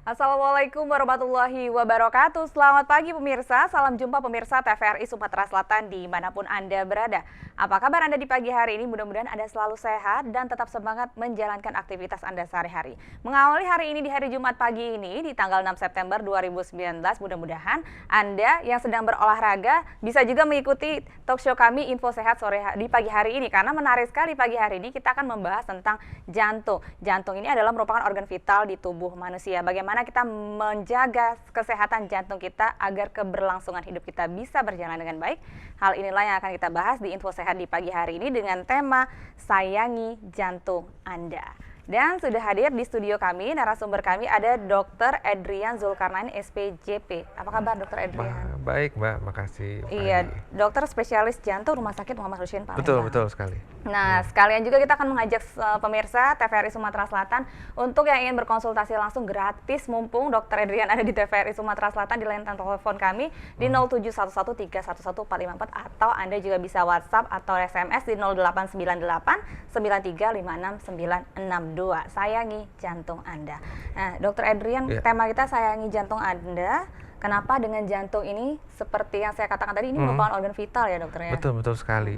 Assalamualaikum warahmatullahi wabarakatuh. Selamat pagi pemirsa, salam jumpa pemirsa TVRI Sumatera Selatan dimanapun Anda berada. Apa kabar Anda di pagi hari ini? Mudah-mudahan Anda selalu sehat dan tetap semangat menjalankan aktivitas Anda sehari-hari. Mengawali hari ini di hari Jumat pagi ini di tanggal 6 September 2019, mudah-mudahan Anda yang sedang berolahraga bisa juga mengikuti talk show kami Info Sehat sore di pagi hari ini. Karena menarik sekali pagi hari ini kita akan membahas tentang jantung. Jantung ini adalah merupakan organ vital di tubuh manusia. Bagaimana kita menjaga kesehatan jantung kita agar keberlangsungan hidup kita bisa berjalan dengan baik. Hal inilah yang akan kita bahas di Info Sehat di pagi hari ini dengan tema Sayangi Jantung Anda. Dan sudah hadir di studio kami, narasumber kami ada Dr. Edrian Zulkarnain, SPJP. Apa kabar Dr. Edrian? Baik Mbak, makasih. Iya, dokter spesialis jantung Rumah Sakit Muhammad Husein Palembang. Betul sekali. Nah, sekalian juga kita akan mengajak pemirsa TVRI Sumatera Selatan untuk yang ingin berkonsultasi langsung gratis, mumpung Dr. Edrian ada di TVRI Sumatera Selatan di layanan telepon kami di 07113114544 atau Anda juga bisa WhatsApp atau SMS di 0898 9356 Sayangi jantung Anda. Nah, Dr. Edrian, tema kita sayangi jantung Anda. Kenapa dengan jantung ini seperti yang saya katakan tadi ini merupakan organ vital ya dokter ya? Betul sekali.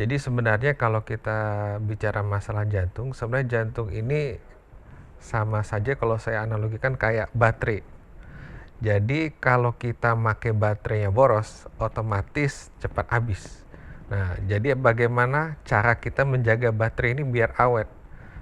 Jadi sebenarnya kalau kita bicara masalah jantung, sebenarnya jantung ini sama saja kalau saya analogikan kayak baterai. Jadi kalau kita pakai baterainya boros, otomatis cepat habis. Nah, jadi bagaimana cara kita menjaga baterai ini biar awet?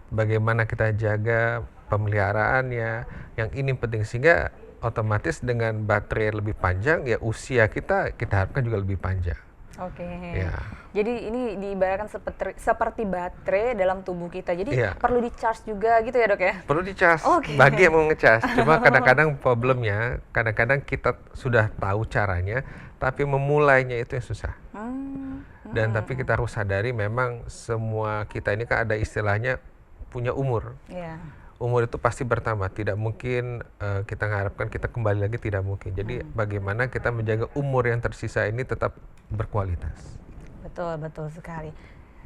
Bagaimana kita jaga pemeliharaannya, yang ini penting sehingga otomatis dengan baterai lebih panjang ya usia kita harapkan juga lebih panjang. Oke. Ya. Jadi ini diibaratkan seperti baterai dalam tubuh kita. Jadi perlu di-charge juga gitu ya dok ya? Perlu di-charge, bagi yang mau nge-charge. Cuma kadang-kadang problemnya, kadang-kadang kita sudah tahu caranya, tapi memulainya itu yang susah. Dan tapi kita harus sadari memang semua kita ini kan ada istilahnya punya umur. Umur itu pasti bertambah, tidak mungkin kita mengharapkan kita kembali lagi, tidak mungkin. Jadi bagaimana kita menjaga umur yang tersisa ini tetap berkualitas. Betul sekali.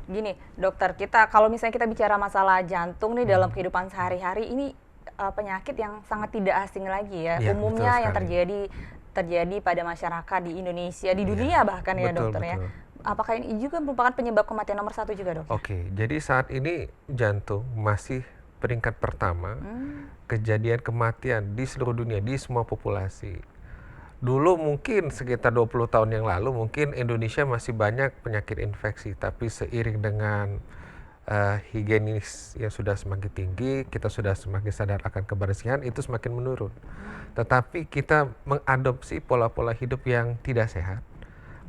Gini dokter, kita kalau misalnya kita bicara masalah jantung nih dalam kehidupan sehari-hari ini penyakit yang sangat tidak asing lagi ya. Umumnya yang terjadi pada masyarakat di Indonesia, di dunia bahkan ya dokter ya. Apakah ini juga merupakan penyebab kematian nomor 1 juga dok? Oke, jadi saat ini jantung masih peringkat pertama kejadian kematian di seluruh dunia, di semua populasi. Dulu mungkin sekitar 20 tahun yang lalu mungkin Indonesia masih banyak penyakit infeksi, tapi seiring dengan higienis yang sudah semakin tinggi, kita sudah semakin sadar akan kebersihan, itu semakin menurun. Tetapi kita mengadopsi pola-pola hidup yang tidak sehat,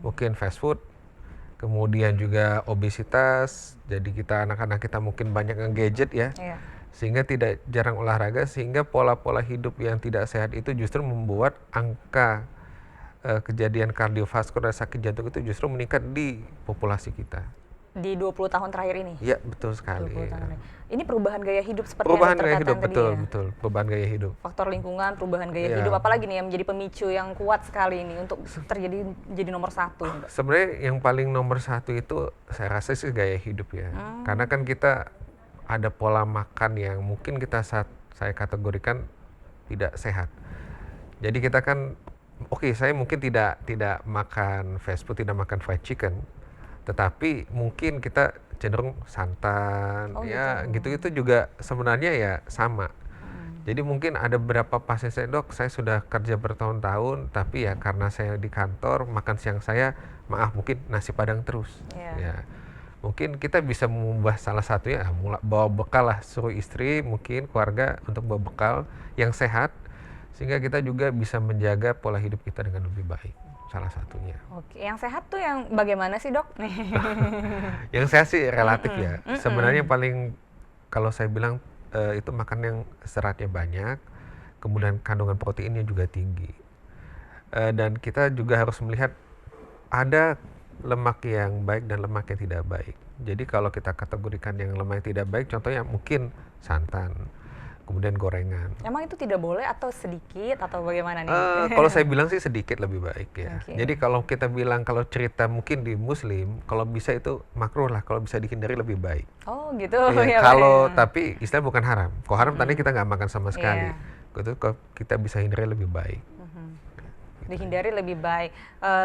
mungkin fast food, kemudian juga obesitas, jadi kita anak-anak kita mungkin banyak nge-gadget ya, sehingga tidak jarang olahraga, sehingga pola-pola hidup yang tidak sehat itu justru membuat angka kejadian kardiovaskular sakit jantung itu justru meningkat di populasi kita. Di 20 tahun terakhir ini? Iya, betul sekali. Ini perubahan gaya hidup seperti perubahan yang gaya hidup, tadi betul, ya? Betul, perubahan gaya hidup. Faktor lingkungan, perubahan gaya hidup, apalagi nih yang menjadi pemicu yang kuat sekali ini untuk jadi nomor 1? Sebenarnya yang paling nomor 1 itu saya rasa sih gaya hidup ya. Karena kan kita ada pola makan yang mungkin saya kategorikan tidak sehat. Jadi kita kan, saya mungkin tidak makan fast food, tidak makan fried chicken, tetapi mungkin kita cenderung santan, gitu juga sebenarnya ya sama. Jadi mungkin ada beberapa pasien saya, dok, saya sudah kerja bertahun-tahun, tapi ya karena saya di kantor, makan siang saya, mungkin nasi padang terus. Ya. Mungkin kita bisa mengubah salah satunya, bawa bekal lah, suruh istri, mungkin keluarga untuk bawa bekal yang sehat, sehingga kita juga bisa menjaga pola hidup kita dengan lebih baik. Salah satunya. Oke, yang sehat tuh yang bagaimana sih dok? Yang sehat sih relatif ya. Sebenarnya paling kalau saya bilang itu makan yang seratnya banyak, kemudian kandungan proteinnya juga tinggi. Dan kita juga harus melihat ada lemak yang baik dan lemak yang tidak baik. Jadi kalau kita kategorikan yang lemak yang tidak baik, contohnya mungkin santan, kemudian gorengan. Emang itu tidak boleh atau sedikit atau bagaimana nih? Kalau saya bilang sih sedikit lebih baik ya. Jadi kalau kita bilang kalau cerita mungkin di Muslim, kalau bisa itu makruh lah, kalau bisa dihindari lebih baik. Oh gitu. Ya, kalau tapi istilah bukan haram. Kalau haram tadi kita nggak makan sama sekali. itu kalau kita bisa hindari lebih baik. Dihindari lebih baik.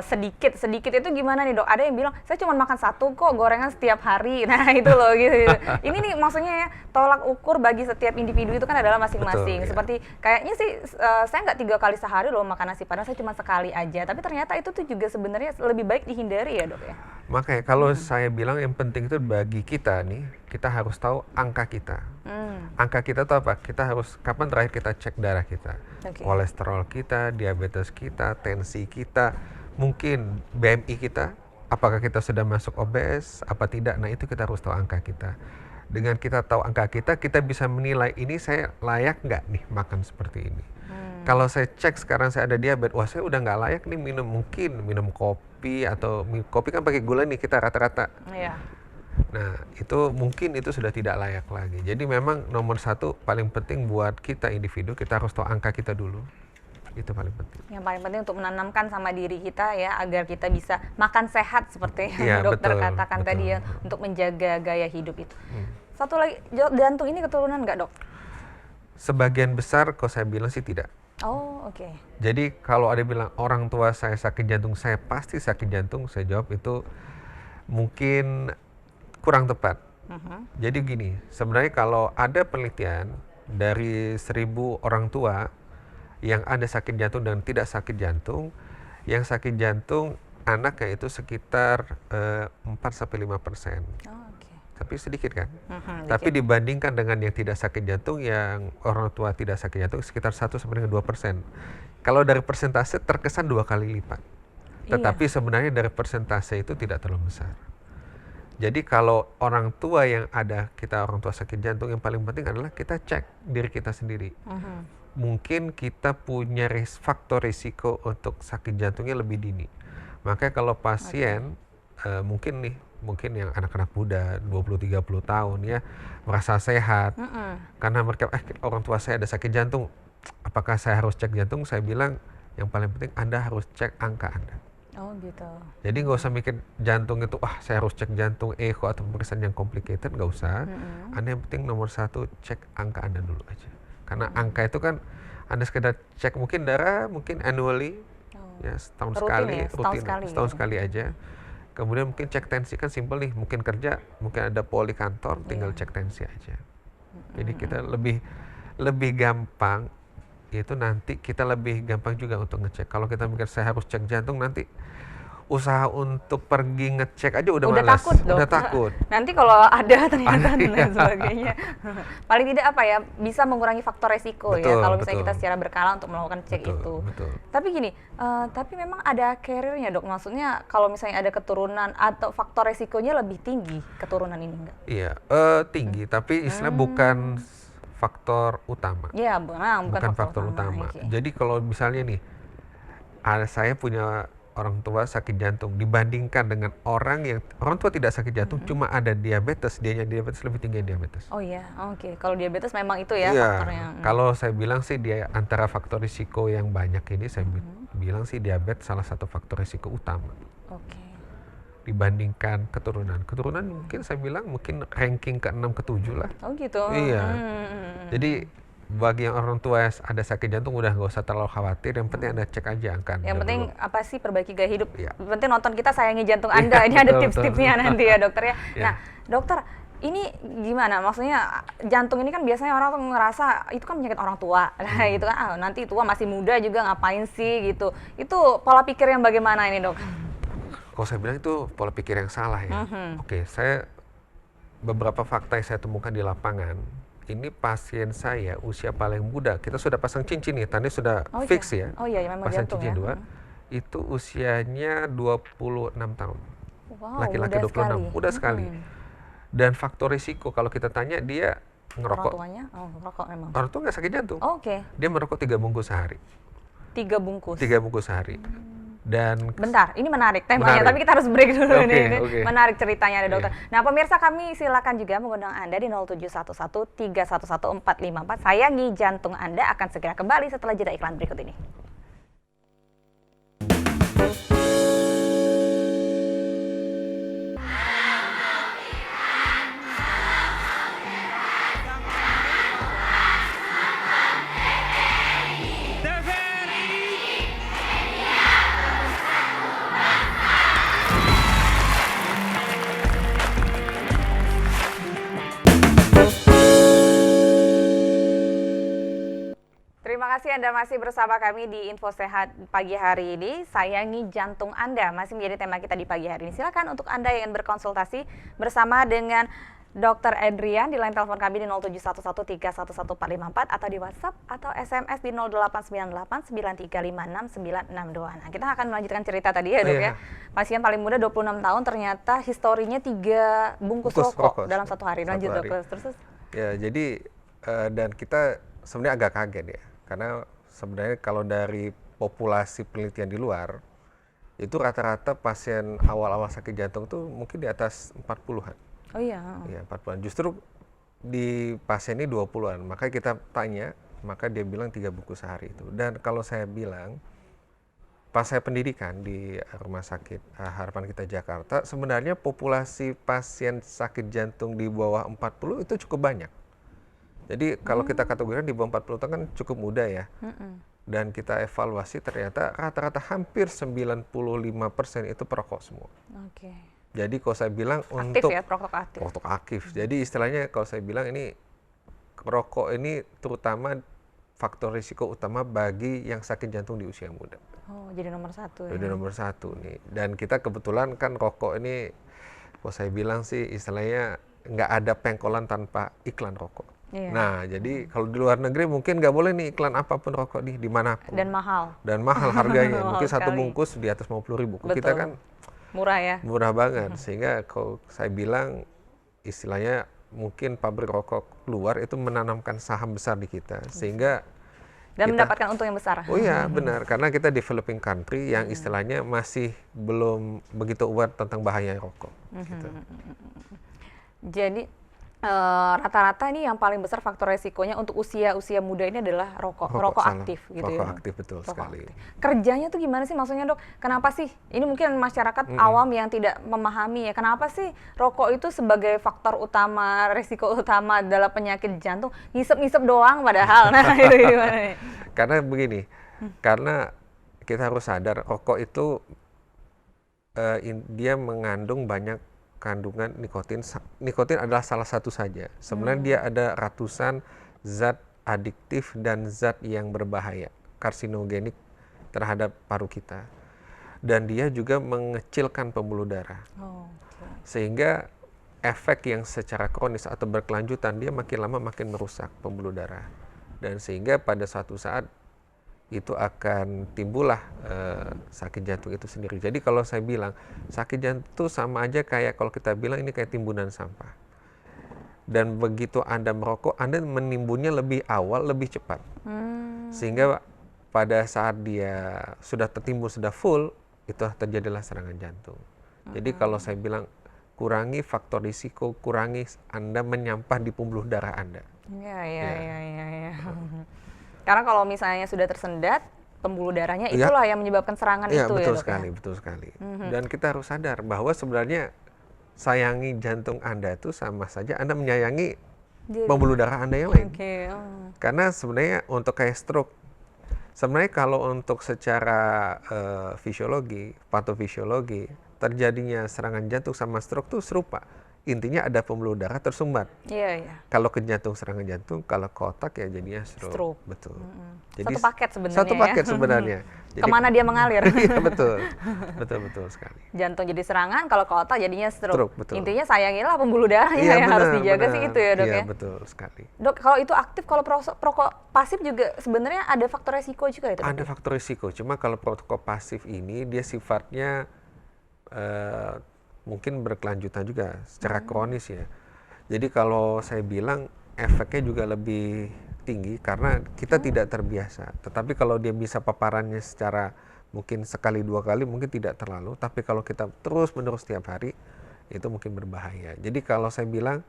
Sedikit itu gimana nih dok? Ada yang bilang saya cuma makan satu kok gorengan setiap hari. Nah itu loh gitu. Ini nih maksudnya ya, tolak ukur bagi setiap individu itu kan adalah masing-masing. Betul, Seperti kayaknya sih saya nggak 3 kali sehari loh makan nasi padang, saya cuma sekali aja. Tapi ternyata itu tuh juga sebenarnya lebih baik dihindari ya dok ya. Makanya kalau saya bilang yang penting itu bagi kita nih, kita harus tahu angka kita. Angka kita itu apa? Kita harus, kapan terakhir kita cek darah kita? Kolesterol kita, diabetes kita, tensi kita, mungkin BMI kita, apakah kita sudah masuk obes, apa tidak? Nah itu kita harus tahu angka kita. Dengan kita tahu angka kita, kita bisa menilai ini saya layak nggak nih makan seperti ini. Kalau saya cek sekarang saya ada diabetes, wah saya udah nggak layak nih minum kopi, atau kopi kan pakai gula nih kita rata-rata. Nah itu mungkin itu sudah tidak layak lagi. Jadi memang nomor satu paling penting buat kita individu, kita harus tahu angka kita dulu. Itu paling penting. Yang paling penting untuk menanamkan sama diri kita ya, agar kita bisa makan sehat seperti yang dokter katakan tadi ya, untuk menjaga gaya hidup itu. Satu lagi, jantung ini keturunan nggak dok? Sebagian besar kalau saya bilang sih tidak. Oh oke. Jadi kalau ada bilang orang tua saya sakit jantung, saya pasti sakit jantung, saya jawab itu mungkin kurang tepat. Jadi gini, sebenarnya kalau ada penelitian dari 1.000 orang tua yang ada sakit jantung dan tidak sakit jantung, yang sakit jantung anaknya itu sekitar 4-5%. Tapi sedikit kan? Tapi dibandingkan dengan yang tidak sakit jantung, yang orang tua tidak sakit jantung sekitar 1-2%. Kalau dari persentase terkesan 2 kali lipat. Tetapi sebenarnya dari persentase itu tidak terlalu besar. Jadi kalau orang tua yang ada, kita orang tua sakit jantung, yang paling penting adalah kita cek diri kita sendiri. Mungkin kita punya faktor risiko untuk sakit jantungnya lebih dini. Makanya kalau pasien mungkin yang anak-anak muda 20-30 tahun ya merasa sehat karena mereka orang tua saya ada sakit jantung, apakah saya harus cek jantung? Saya bilang yang paling penting Anda harus cek angka Anda. Oh gitu. Jadi nggak usah mikir jantung itu saya harus cek jantung echo atau pemeriksaan yang complicated, nggak usah. Anda yang penting nomor satu cek angka Anda dulu aja, karena angka itu kan Anda sekedar cek mungkin darah, mungkin annually ya setahun sekali aja. Kemudian mungkin cek tensi kan simpel nih, mungkin kerja, mungkin ada poli kantor, tinggal cek tensi aja. Jadi kita lebih gampang, itu nanti kita lebih gampang juga untuk ngecek. Kalau kita mikir saya harus cek jantung, nanti usaha untuk pergi ngecek aja udah malas. Udah takut. Nanti kalau ada ternyata dan lain sebagainya. Paling tidak bisa mengurangi faktor resiko ya kalau misalnya kita secara berkala untuk melakukan cek itu. Tapi gini, tapi memang ada carrier-nya dok. Maksudnya kalau misalnya ada keturunan atau faktor resikonya lebih tinggi keturunan ini enggak? Iya, tinggi, tapi istilah bukan faktor utama. Iya, bukan faktor utama. Jadi kalau misalnya nih, saya punya orang tua sakit jantung dibandingkan dengan orang tua tidak sakit jantung, cuma ada diabetes, dianya diabetes lebih tinggi diabetes. Oh iya, oke. Kalau diabetes memang itu ya faktornya. Kalau saya bilang sih dia antara faktor risiko yang banyak ini, saya bilang sih diabetes salah satu faktor risiko utama. Dibandingkan keturunan. Keturunan mungkin saya bilang mungkin ranking ke-6 ke-7 lah. Oh gitu. Iya. Jadi bagi yang orang tua ada sakit jantung udah nggak usah terlalu khawatir, yang penting Anda cek aja angka. Yang penting apa sih, perbaiki gaya hidup. Yang penting nonton kita Sayangi Jantung Anda. Ini ada tips-tipsnya nanti ya dokter ya. Nah dokter, ini gimana? Maksudnya jantung ini kan biasanya orang tuh ngerasa itu kan penyakit orang tua. Nah itu kan nanti tua masih muda juga ngapain sih gitu. Itu pola pikir yang bagaimana ini dok? Kalau saya bilang itu pola pikir yang salah ya. Oke, saya beberapa fakta yang saya temukan di lapangan. Ini pasien saya usia paling muda, kita sudah pasang cincin nih, tadi sudah fix ya. Oh iya, memang pasang jantung cincin ya. 2, itu usianya 26 tahun. Wow, laki-laki 26, muda sekali. Dan faktor risiko kalau kita tanya dia ngerokok. Orang tuanya? Oh, ngerokok memang. Orang tua nggak sakit jantung. Dia merokok 3 bungkus sehari. 3 bungkus? 3 bungkus sehari. Dan bentar, ini menarik temanya, tapi kita harus break dulu ini. Menarik ceritanya ada dokter. Nah pemirsa, kami silakan juga mengundang Anda di 0711311454. Sayangi Jantung Anda akan segera kembali setelah jeda iklan berikut ini. Anda masih bersama kami di Info Sehat pagi hari ini. Sayangi jantung Anda masih menjadi tema kita di pagi hari ini. Silakan untuk Anda yang ingin berkonsultasi bersama dengan Dr. Edrian di line telepon kami di 07113114454 atau di WhatsApp atau SMS di 089893569962. Nah, kita akan melanjutkan cerita tadi ya, Dok ya. Pasien paling muda 26 tahun ternyata historinya 3 bungkus rokok dalam satu hari. Lanjut, Dok. Terus. Ya, jadi dan kita sebenarnya agak kaget ya. Karena sebenarnya kalau dari populasi penelitian di luar, itu rata-rata pasien awal-awal sakit jantung tuh mungkin di atas 40-an. Oh iya. Iya, 40-an. Justru di pasien ini 20-an. Makanya kita tanya, maka dia bilang 3 bungkus sehari itu. Dan kalau saya bilang, pas saya pendidikan di Rumah Sakit Harapan Kita Jakarta, sebenarnya populasi pasien sakit jantung di bawah 40 itu cukup banyak. Jadi kalau kita kategorikan di bawah 40 tahun kan cukup muda ya. Dan kita evaluasi ternyata rata-rata hampir 95% itu perokok semua. Oke. Jadi kalau saya bilang aktif untuk ya, perokok aktif. Perokok aktif. Jadi istilahnya kalau saya bilang ini rokok ini terutama faktor risiko utama bagi yang sakit jantung di usia muda. Oh, jadi nomor 1 ya. Jadi nomor 1 nih. Dan kita kebetulan kan rokok ini kalau saya bilang sih istilahnya nggak ada pengkolan tanpa iklan rokok. Iya. Nah, jadi kalau di luar negeri mungkin nggak boleh nih iklan apapun rokok di dimanapun. Dan mahal. Dan mahal harganya. Mahal Mungkin satu sekali. bungkus di atas 50.000. Betul. Kita kan murah ya. murah banget. Sehingga kalau saya bilang istilahnya mungkin pabrik rokok luar itu menanamkan saham besar di kita. Sehingga Dan kita, mendapatkan untung yang besar. Oh iya, benar. Karena kita developing country yang istilahnya masih belum begitu aware tentang bahaya rokok. Gitu. Jadi rata-rata ini yang paling besar faktor resikonya untuk usia muda ini adalah rokok aktif gitu ya. Rokok aktif betul Rokok sekali. aktif. Kerjanya tuh gimana sih maksudnya, Dok? Kenapa sih? Ini mungkin masyarakat awam yang tidak memahami ya. Kenapa sih rokok itu sebagai faktor utama, resiko utama dalam penyakit jantung? Ngisep-ngisep doang padahal. Nah, itu gimana nih? Karena begini, karena kita harus sadar rokok itu dia mengandung banyak kandungan nikotin. Nikotin adalah salah satu saja. Sebenarnya dia ada ratusan zat adiktif dan zat yang berbahaya, karsinogenik terhadap paru kita. Dan dia juga mengecilkan pembuluh darah. Sehingga efek yang secara kronis atau berkelanjutan dia makin lama makin merusak pembuluh darah. Dan sehingga pada suatu saat itu akan timbullah sakit jantung itu sendiri. Jadi kalau saya bilang sakit jantung sama aja kayak kalau kita bilang ini kayak timbunan sampah. Dan begitu Anda merokok, Anda menimbunnya lebih awal, lebih cepat. Sehingga pada saat dia sudah tertimbun, sudah full, itu terjadilah serangan jantung. Jadi kalau saya bilang kurangi faktor risiko, kurangi Anda menyampah di pembuluh darah Anda. Iya. Karena kalau misalnya sudah tersendat pembuluh darahnya, itulah yang menyebabkan serangan itu betul ya, Dok. Sekali, betul sekali. Dan kita harus sadar bahwa sebenarnya sayangi jantung Anda itu sama saja Anda menyayangi pembuluh darah Anda yang lain. Karena sebenarnya untuk kayak stroke, sebenarnya kalau untuk secara fisiologi, patofisiologi, terjadinya serangan jantung sama stroke itu serupa. Intinya ada pembuluh darah tersumbat. Iya. Kalau ke jantung serangan jantung, kalau ke otak ya jadinya stroke. Betul. Jadi satu paket sebenarnya. Satu paket sebenarnya. Jadi, kemana dia mengalir? Iya betul sekali. Jantung jadi serangan, kalau ke otak jadinya stroke. Betul. Intinya sayangilah pembuluh darahnya yang harus dijaga sih itu ya, Dok ya. Iya betul sekali. Dok, kalau itu aktif, kalau perokok pasif juga sebenarnya ada faktor resiko juga itu? Ada faktor resiko. Cuma kalau perokok pasif ini dia sifatnya mungkin berkelanjutan juga secara kronis ya. Jadi kalau saya bilang efeknya juga lebih tinggi karena kita tidak terbiasa. Tetapi kalau dia bisa paparannya secara mungkin sekali 2 kali mungkin tidak terlalu. Tapi kalau kita terus menerus setiap hari itu mungkin berbahaya. Jadi kalau saya bilang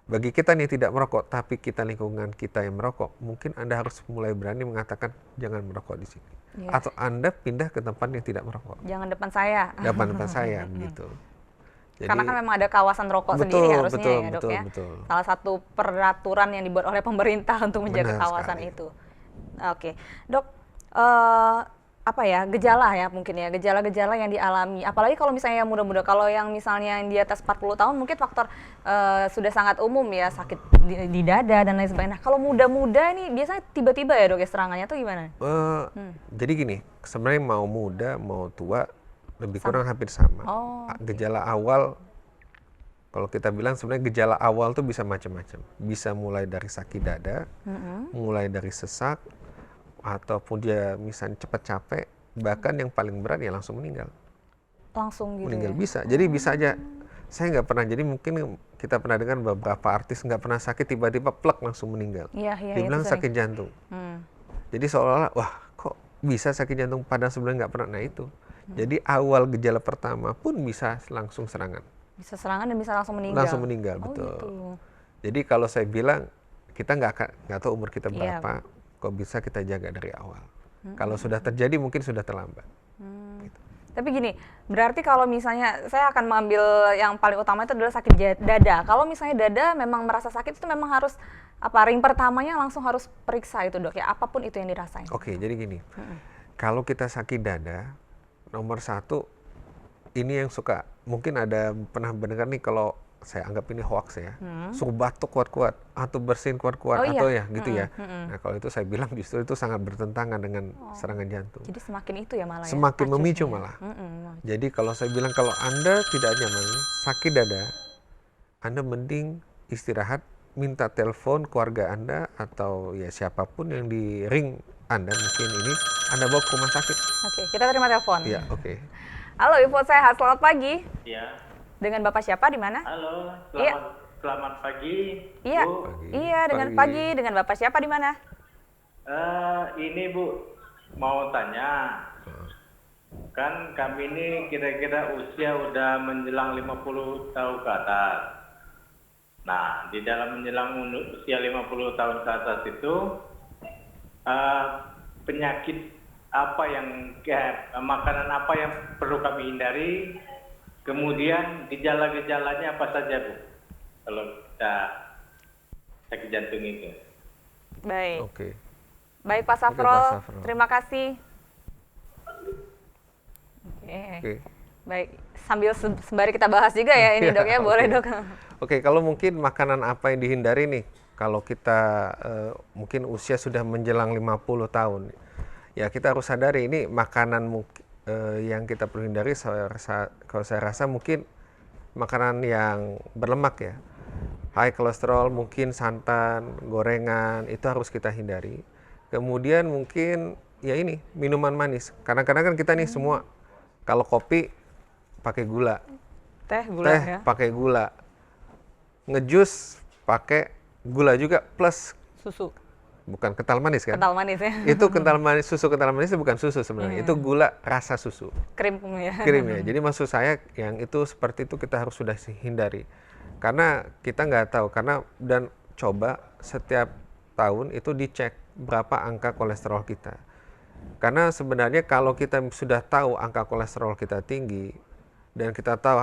bagi kita nih tidak merokok tapi kita lingkungan kita yang merokok, mungkin Anda harus mulai berani mengatakan jangan merokok di sini. Atau Anda pindah ke tempat yang tidak merokok. Jangan depan saya. Depan saya gitu. Jadi, karena kan memang ada kawasan rokok sendiri harusnya ya, Dok ya. Betul. Salah satu peraturan yang dibuat oleh pemerintah untuk menjaga kawasan itu. Oke, Dok, apa ya, gejala ya mungkin ya, gejala-gejala yang dialami. Apalagi kalau misalnya yang muda-muda, kalau yang misalnya yang di atas 40 tahun mungkin faktor sudah sangat umum ya, sakit di dada dan lain sebagainya. Nah, kalau muda-muda ini biasanya tiba-tiba ya dok ya serangannya tuh gimana? Jadi gini, sebenarnya mau muda mau tua lebih Sama. kurang hampir sama. Oh, Gejala awal, kalau kita bilang sebenarnya gejala awal tuh bisa macam-macam. Bisa mulai dari sakit dada, mulai dari sesak, ataupun dia misalnya cepat capek, bahkan yang paling berat ya langsung meninggal. langsung gitu Meninggal ya? bisa. Jadi bisa aja. Saya nggak pernah. Jadi mungkin kita pernah dengar beberapa artis nggak pernah sakit tiba-tiba plek langsung meninggal. Iya, iya, Dibilang itu sering. sakit jantung. Hmm. Jadi seolah-olah wah kok bisa sakit jantung padahal sebelumnya nggak pernah. Nah itu. Jadi awal gejala pertama pun bisa langsung serangan. Bisa serangan dan bisa langsung meninggal. Langsung meninggal, Oh, betul. gitu. Jadi kalau saya bilang kita nggak tahu umur kita Iya. berapa, kok bisa kita jaga dari awal. Kalau sudah terjadi mungkin sudah terlambat. Tapi gini, berarti kalau misalnya saya akan mengambil yang paling utama itu adalah sakit dada. Kalau misalnya dada memang merasa sakit itu memang harus apa ring pertamanya langsung harus periksa itu dok ya, apapun itu yang dirasain. Oke, jadi gini, kalau kita sakit dada, nomor satu, ini yang suka, mungkin ada pernah mendengar nih kalau saya anggap ini hoax ya, suruh batuk kuat-kuat, atau bersin kuat-kuat, Oh, iya. atau ya gitu ya. Nah kalau itu saya bilang justru itu sangat bertentangan dengan serangan jantung. Jadi semakin itu ya malah ya. Semakin pacunya memicu ya. malah. Mm-mm. Jadi kalau saya bilang kalau Anda tidak nyaman, sakit dada, Anda mending istirahat, minta telepon keluarga Anda atau ya siapapun yang di ring Anda mungkin ini, Anda bawa ke rumah sakit. Oke, kita terima telepon. Iya, oke. Halo, Info Sehat, selamat pagi. Iya. Dengan Bapak siapa di mana? Halo, Iya. selamat pagi, Iya. Bu. Pagi. Iya, dengan Pagi. pagi. Dengan Bapak siapa di mana? Ini Bu, mau tanya. Kan kami ini kira-kira usia udah menjelang 50 tahun ke atas. Nah, di dalam menjelang usia 50 tahun ke atas itu, penyakit apa yang, makanan apa yang perlu kami hindari, kemudian gejala-gejalanya apa saja Bu, kalau kita sakit jantung itu. Baik. Oke. Baik Pak Oke, Safrol, Pak Safrol. terima kasih. Oke. Oke. Baik, sambil sembari kita bahas juga ya ini Iya, dok ya, boleh oke. dok. Oke, kalau mungkin makanan apa yang dihindari nih, kalau kita mungkin usia sudah menjelang 50 tahun, ya kita harus sadari ini makanan yang kita perlu hindari, kalau saya rasa mungkin makanan yang berlemak ya, high kolesterol, mungkin santan, gorengan, itu harus kita hindari. Kemudian mungkin ya ini, minuman manis. Kadang-kadang kan kita nih semua, kalau kopi pakai gula, Teh gula teh ya, pakai gula, ngejus pakai gula juga plus susu, bukan kental manis kan? kental manis ya, Itu kental manis, susu kental manis itu bukan susu sebenarnya, itu gula rasa susu, krim ya. krim ya. Jadi maksud saya yang itu seperti itu kita harus sudah hindari, karena kita nggak tahu, dan coba setiap tahun itu dicek berapa angka kolesterol kita. Karena sebenarnya kalau kita sudah tahu angka kolesterol kita tinggi dan kita tahu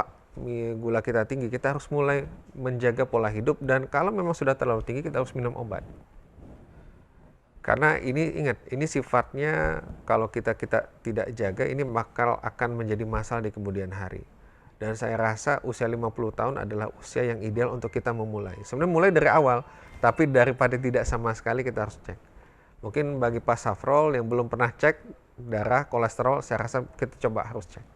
gula kita tinggi, kita harus mulai menjaga pola hidup, dan kalau memang sudah terlalu tinggi kita harus minum obat. Karena ini ingat, ini sifatnya kalau kita tidak jaga ini akan menjadi masalah di kemudian hari. Dan saya rasa usia 50 tahun adalah usia yang ideal untuk kita memulai. Sebenarnya mulai dari awal, tapi daripada tidak sama sekali kita harus cek. Mungkin bagi Pak Safrol yang belum pernah cek darah, kolesterol, saya rasa kita coba harus cek.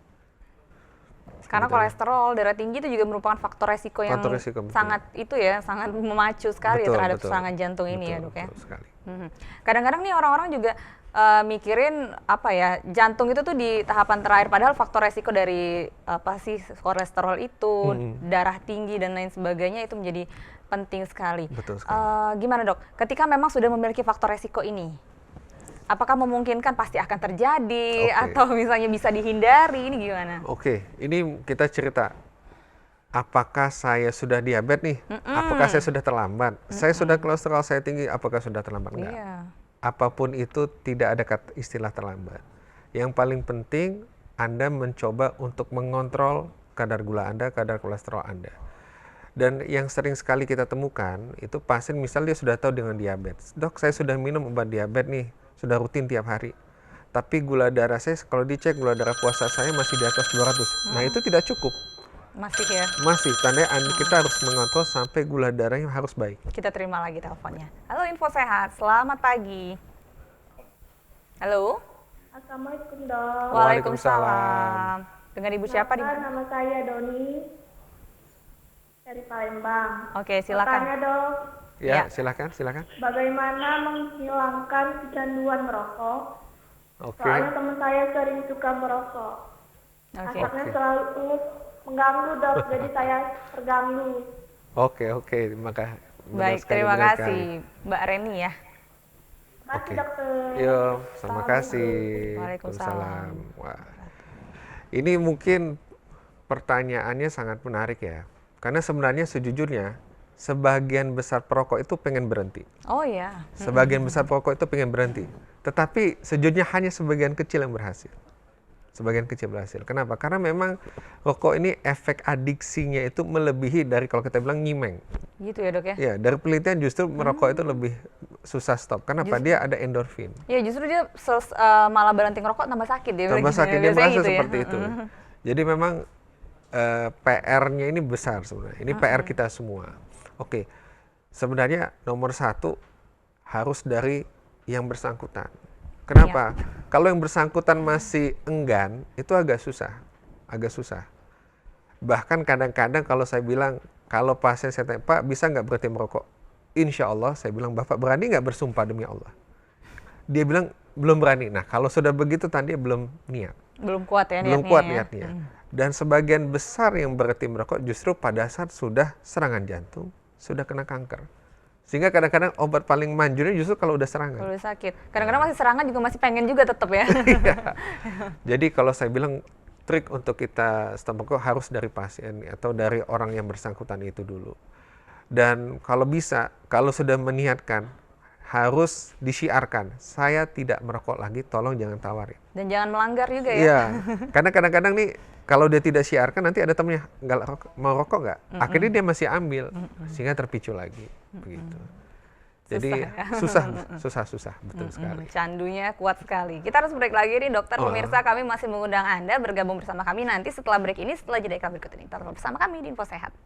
Karena kolesterol, darah tinggi itu juga merupakan faktor resiko yang Faktor resiko, betul. sangat itu ya, sangat memacu sekali Betul, terhadap betul. serangan jantung ini Betul, ya dok ya. betul sekali. Kadang-kadang nih orang-orang juga mikirin apa ya, jantung itu tuh di tahapan terakhir, padahal faktor resiko dari apa sih kolesterol itu, darah tinggi dan lain sebagainya itu menjadi penting sekali. Betul sekali. Gimana dok? Ketika memang sudah memiliki faktor resiko ini, apakah memungkinkan pasti akan terjadi Oke. atau misalnya bisa dihindari? Ini gimana? Oke, ini kita cerita. Apakah saya sudah diabetes nih? Apakah saya sudah terlambat? Saya sudah kolesterol saya tinggi, apakah sudah terlambat? Enggak. Iya. Apapun itu tidak ada istilah terlambat. Yang paling penting Anda mencoba untuk mengontrol kadar gula Anda, kadar kolesterol Anda. Dan yang sering sekali kita temukan itu pasien misalnya dia sudah tahu dengan diabetes. Dok, saya sudah minum obat diabetes nih, sudah rutin tiap hari. tapi gula darah saya kalau dicek gula darah puasa saya masih di atas 200. Nah, itu tidak cukup. Masih ya. Masih, tandanya kita harus mengontrol sampai gula darahnya harus baik. Kita terima lagi teleponnya. Halo Info Sehat, selamat pagi. Halo. Assalamualaikum dok. Waalaikumsalam. Dengan ibu siapa di Bapak, mana? nama saya Doni dari Palembang. Oke, Tanya silakan. dok, Ya, Ya. silakan. bagaimana menghilangkan kecanduan merokok? Oke. Soalnya teman saya sering suka merokok. Oke. Asapnya selalu mengganggu dok, jadi saya terganggu. Oke, Baik, terima kasih Mbak Reni ya. Terima kasih Oke. dokter. Yo, terima kasih. Waalaikumsalam. Wah. Ini mungkin pertanyaannya sangat menarik ya. Karena sebenarnya sejujurnya sebagian besar perokok itu pengen berhenti. Oh ya. Sebagian besar perokok itu pengen berhenti. Tetapi sejujurnya hanya sebagian kecil yang berhasil. Sebagian kecil berhasil. Kenapa? Karena memang rokok ini efek adiksinya itu melebihi dari kalau kita bilang nyimeng. Gitu ya dok ya. Ya, dari penelitian justru merokok itu lebih susah stop. Kenapa? Dia ada endorfin. Ya justru dia malah berhenti ngerokok tambah sakit dia. Tambah bilang gitu sakit, ya. dia Biasanya merasa gitu ya. seperti itu. Jadi memang PR-nya ini besar sebenarnya. Ini PR kita semua. Oke, sebenarnya nomor satu harus dari yang bersangkutan. Kenapa? Kalau yang bersangkutan masih enggan, itu agak susah. Bahkan kadang-kadang kalau saya bilang, kalau pasien saya tanya, Pak bisa nggak berhenti merokok? Insya Allah, saya bilang, Bapak berani nggak bersumpah demi Allah? Dia bilang, belum berani. Nah, kalau sudah begitu, tandanya belum niat. Belum kuat ya niatnya. Belum kuat ya. niatnya. Dan sebagian besar yang berhenti merokok justru pada saat sudah serangan jantung, sudah kena kanker. Sehingga kadang-kadang obat paling manjurnya justru kalau udah serangan. Kalau udah sakit. Kadang-kadang masih serangan juga masih pengen juga tetap ya. Iya. Jadi kalau saya bilang trik untuk kita stop merokok harus dari pasien atau dari orang yang bersangkutan itu dulu. Dan kalau bisa, kalau sudah meniatkan, harus disiarkan, saya tidak merokok lagi, tolong jangan tawarin. Dan jangan melanggar juga ya. Iya, karena kadang-kadang nih kalau dia tidak siarkan nanti ada temennya mau rokok nggak, akhirnya dia masih ambil, sehingga terpicu lagi, begitu. Jadi susah, betul sekali. Candunya kuat sekali. Kita harus break lagi nih dokter. Pemirsa, kami masih mengundang Anda bergabung bersama kami nanti setelah break ini, setelah jeda iklan berikut ini. Tetap bersama kami di Info Sehat.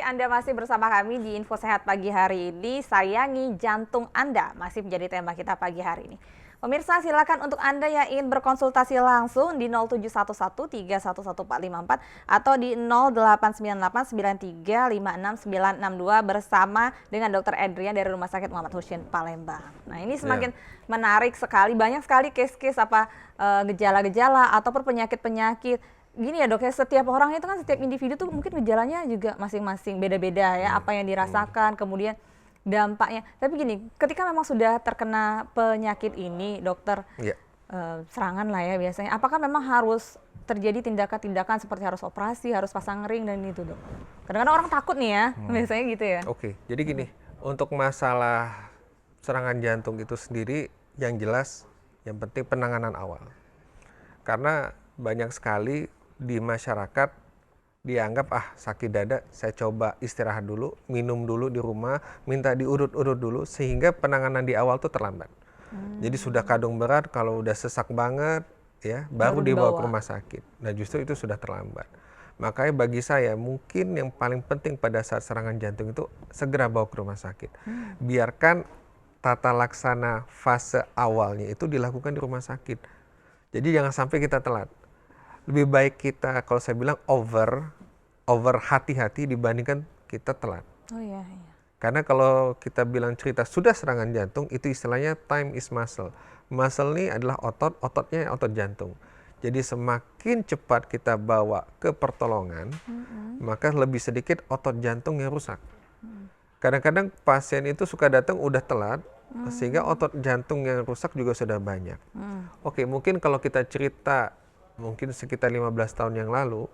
Anda masih bersama kami di Info Sehat pagi hari ini. Sayangi jantung Anda masih menjadi tema kita pagi hari ini. Pemirsa, silakan untuk Anda yang ingin berkonsultasi langsung di 0711311454 atau di 089893566962 bersama dengan Dr. Edrian dari Rumah Sakit Muhammad Husin Palembang. Nah, ini semakin menarik sekali, banyak sekali case-case gejala-gejala ataupun penyakit-penyakit. Gini ya dok ya, setiap orang itu kan, setiap individu tuh mungkin gejalanya juga masing-masing beda-beda ya, apa yang dirasakan, kemudian dampaknya. Tapi gini, ketika memang sudah terkena penyakit ini dokter, serangan lah ya biasanya, apakah memang harus terjadi tindakan-tindakan seperti harus operasi, harus pasang ring dan itu dok? Kadang-kadang orang takut nih ya, biasanya gitu ya. Oke, jadi gini, untuk masalah serangan jantung itu sendiri, yang jelas yang penting penanganan awal. Karena banyak sekali di masyarakat dianggap sakit dada, saya coba istirahat dulu, minum dulu di rumah, minta diurut-urut dulu, sehingga penanganan di awal tuh terlambat. Jadi sudah kadung berat, kalau udah sesak banget ya baru dibawa ke rumah sakit. Nah justru itu sudah terlambat. Makanya bagi saya mungkin yang paling penting pada saat serangan jantung itu segera bawa ke rumah sakit. Biarkan tata laksana fase awalnya itu dilakukan di rumah sakit. Jadi jangan sampai kita telat. Lebih baik kita, kalau saya bilang over hati-hati dibandingkan kita telat. Oh iya. Karena kalau kita bilang cerita sudah serangan jantung, itu istilahnya time is muscle. Muscle ini adalah otot, ototnya otot jantung. Jadi semakin cepat kita bawa ke pertolongan, maka lebih sedikit otot jantung yang rusak. Kadang-kadang pasien itu suka datang udah telat, sehingga otot jantung yang rusak juga sudah banyak. Oke, mungkin kalau kita cerita mungkin sekitar 15 tahun yang lalu,